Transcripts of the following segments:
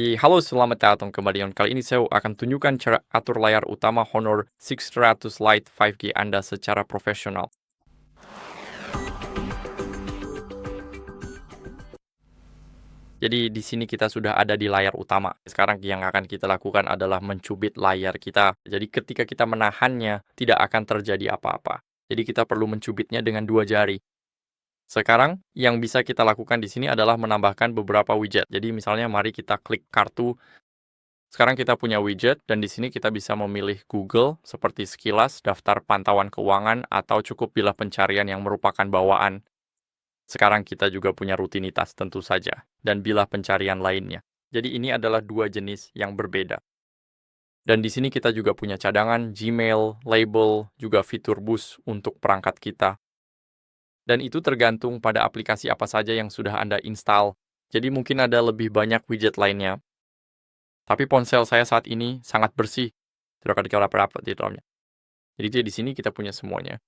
Halo, selamat datang kembali. Kali ini saya akan tunjukkan cara atur layar utama Honor 600 Lite 5G Anda secara profesional. Jadi di sini kita sudah ada di layar utama. Sekarang yang akan kita lakukan adalah mencubit layar kita. Jadi ketika kita menahannya, tidak akan terjadi apa-apa. Jadi kita perlu mencubitnya dengan dua jari. Sekarang yang bisa kita lakukan di sini adalah menambahkan beberapa widget. Jadi misalnya mari kita klik kartu. Sekarang kita punya widget, dan di sini kita bisa memilih Google, seperti sekilas, daftar pantauan keuangan, atau cukup bilah pencarian yang merupakan bawaan. Sekarang kita juga punya rutinitas tentu saja, dan bilah pencarian lainnya. Jadi ini adalah dua jenis yang berbeda. Dan di sini kita juga punya cadangan, Gmail, label, juga fitur bus untuk perangkat kita. Dan itu tergantung pada aplikasi apa saja yang sudah Anda install. Jadi mungkin ada lebih banyak widget lainnya. Tapi ponsel saya saat ini sangat bersih. Tidak akan apa-apa di dalamnya. Jadi di sini kita punya semuanya.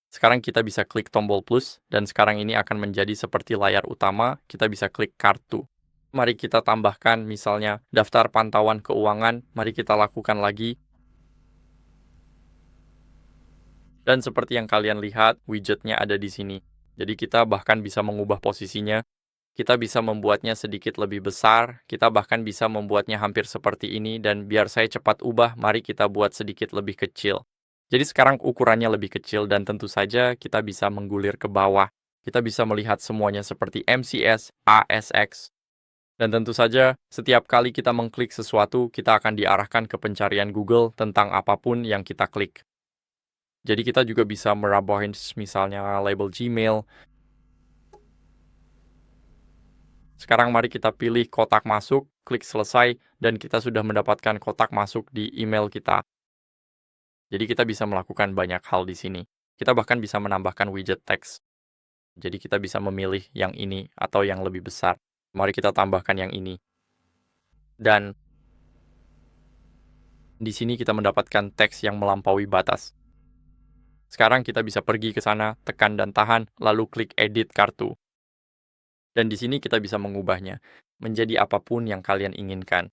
Sekarang kita bisa klik tombol plus, dan sekarang ini akan menjadi seperti layar utama, kita bisa klik kartu. Mari kita tambahkan misalnya daftar pantauan keuangan, mari kita lakukan lagi. Dan seperti yang kalian lihat, widgetnya ada di sini. Jadi kita bahkan bisa mengubah posisinya. Kita bisa membuatnya sedikit lebih besar, kita bahkan bisa membuatnya hampir seperti ini, dan biar saya cepat ubah, mari kita buat sedikit lebih kecil. Jadi sekarang ukurannya lebih kecil, dan tentu saja kita bisa menggulir ke bawah. Kita bisa melihat semuanya seperti MCS, ASX. Dan tentu saja, setiap kali kita mengklik sesuatu, kita akan diarahkan ke pencarian Google tentang apapun yang kita klik. Jadi kita juga bisa merabahin misalnya label Gmail. Sekarang mari kita pilih kotak masuk, klik selesai, dan kita sudah mendapatkan kotak masuk di email kita. Jadi kita bisa melakukan banyak hal di sini. Kita bahkan bisa menambahkan widget teks. Jadi kita bisa memilih yang ini atau yang lebih besar. Mari kita tambahkan yang ini. Dan di sini kita mendapatkan teks yang melampaui batas. Sekarang kita bisa pergi ke sana, tekan dan tahan, lalu klik edit kartu. Dan di sini kita bisa mengubahnya menjadi apapun yang kalian inginkan.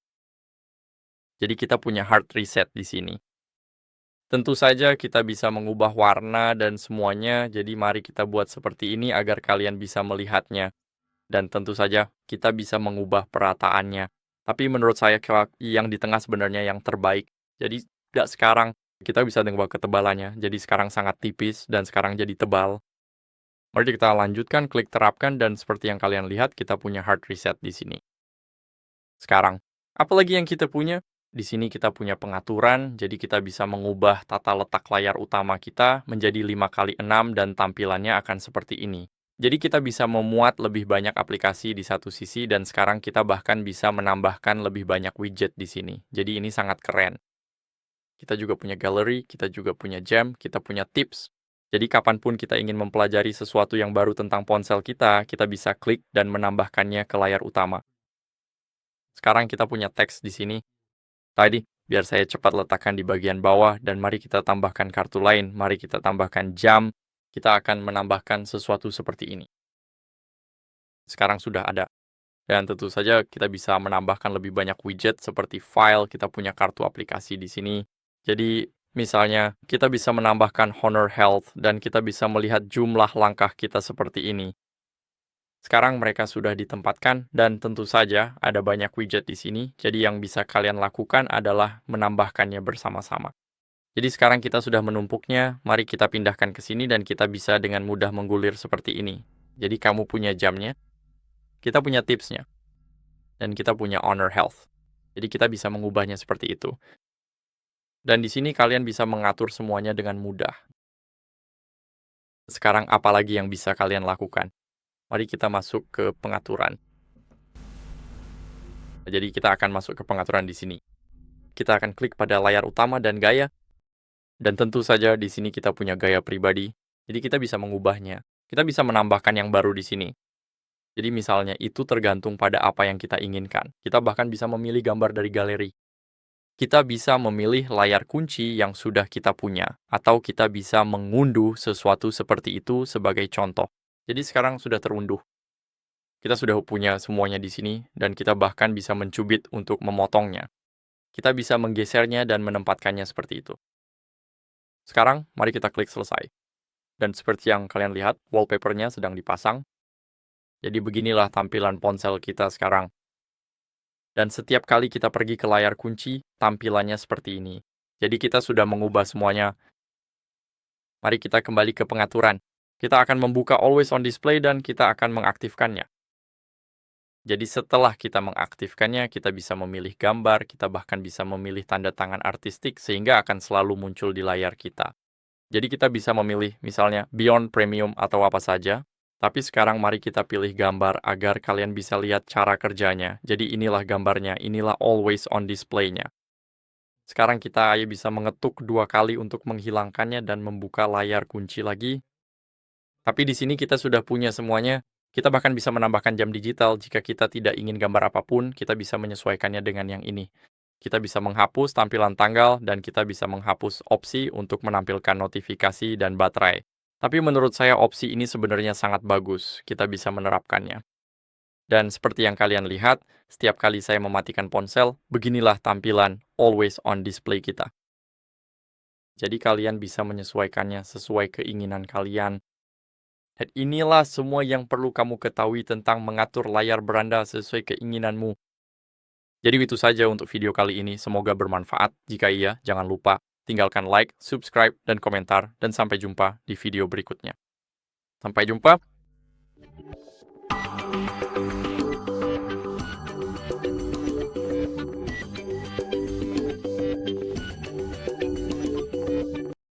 Jadi kita punya hard reset di sini. Tentu saja kita bisa mengubah warna dan semuanya, jadi mari kita buat seperti ini agar kalian bisa melihatnya. Dan tentu saja kita bisa mengubah perataannya. Tapi menurut saya yang di tengah sebenarnya yang terbaik. Jadi tidak sekarang kita bisa mengubah ketebalannya. Jadi sekarang sangat tipis dan sekarang jadi tebal. Mari kita lanjutkan, klik terapkan, dan seperti yang kalian lihat kita punya hard reset di sini. Sekarang, apalagi yang kita punya? Di sini kita punya pengaturan, jadi kita bisa mengubah tata letak layar utama kita menjadi 5x6 dan tampilannya akan seperti ini. Jadi kita bisa memuat lebih banyak aplikasi di satu sisi, dan sekarang kita bahkan bisa menambahkan lebih banyak widget di sini. Jadi ini sangat keren. Kita juga punya gallery, kita juga punya jam, kita punya tips. Jadi kapanpun kita ingin mempelajari sesuatu yang baru tentang ponsel kita bisa klik dan menambahkannya ke layar utama. Sekarang kita punya teks di sini. Tadi, biar saya cepat letakkan di bagian bawah, dan mari kita tambahkan kartu lain. Mari kita tambahkan jam. Kita akan menambahkan sesuatu seperti ini. Sekarang sudah ada. Dan tentu saja kita bisa menambahkan lebih banyak widget seperti file. Kita punya kartu aplikasi di sini. Jadi, misalnya, kita bisa menambahkan Honor Health, dan kita bisa melihat jumlah langkah kita seperti ini. Sekarang mereka sudah ditempatkan, dan tentu saja ada banyak widget di sini, jadi yang bisa kalian lakukan adalah menambahkannya bersama-sama. Jadi sekarang kita sudah menumpuknya, mari kita pindahkan ke sini dan kita bisa dengan mudah menggulir seperti ini. Jadi kamu punya jamnya, kita punya tipsnya, dan kita punya Honor Health. Jadi kita bisa mengubahnya seperti itu. Dan di sini kalian bisa mengatur semuanya dengan mudah. Sekarang apalagi yang bisa kalian lakukan? Mari kita masuk ke pengaturan. Jadi kita akan masuk ke pengaturan di sini. Kita akan klik pada layar utama dan gaya. Dan tentu saja di sini kita punya gaya pribadi. Jadi kita bisa mengubahnya. Kita bisa menambahkan yang baru di sini. Jadi misalnya itu tergantung pada apa yang kita inginkan. Kita bahkan bisa memilih gambar dari galeri. Kita bisa memilih layar kunci yang sudah kita punya. Atau kita bisa mengunduh sesuatu seperti itu sebagai contoh. Jadi sekarang sudah terunduh. Kita sudah punya semuanya di sini, dan kita bahkan bisa mencubit untuk memotongnya. Kita bisa menggesernya dan menempatkannya seperti itu. Sekarang, mari kita klik selesai. Dan seperti yang kalian lihat, wallpaper-nya sedang dipasang. Jadi beginilah tampilan ponsel kita sekarang. Dan setiap kali kita pergi ke layar kunci, tampilannya seperti ini. Jadi kita sudah mengubah semuanya. Mari kita kembali ke pengaturan. Kita akan membuka Always on Display dan kita akan mengaktifkannya. Jadi setelah kita mengaktifkannya, kita bisa memilih gambar, kita bahkan bisa memilih tanda tangan artistik sehingga akan selalu muncul di layar kita. Jadi kita bisa memilih misalnya Beyond Premium atau apa saja. Tapi sekarang mari kita pilih gambar agar kalian bisa lihat cara kerjanya. Jadi inilah gambarnya, inilah Always on Display-nya. Sekarang kita bisa mengetuk 2 kali untuk menghilangkannya dan membuka layar kunci lagi. Tapi di sini kita sudah punya semuanya. Kita bahkan bisa menambahkan jam digital. Jika kita tidak ingin gambar apapun, kita bisa menyesuaikannya dengan yang ini. Kita bisa menghapus tampilan tanggal, dan kita bisa menghapus opsi untuk menampilkan notifikasi dan baterai. Tapi menurut saya opsi ini sebenarnya sangat bagus. Kita bisa menerapkannya. Dan seperti yang kalian lihat, setiap kali saya mematikan ponsel, beginilah tampilan Always on Display kita. Jadi kalian bisa menyesuaikannya sesuai keinginan kalian. Dan inilah semua yang perlu kamu ketahui tentang mengatur layar beranda sesuai keinginanmu. Jadi itu saja untuk video kali ini, semoga bermanfaat. Jika iya, jangan lupa tinggalkan like, subscribe, dan komentar, dan sampai jumpa di video berikutnya. Sampai jumpa.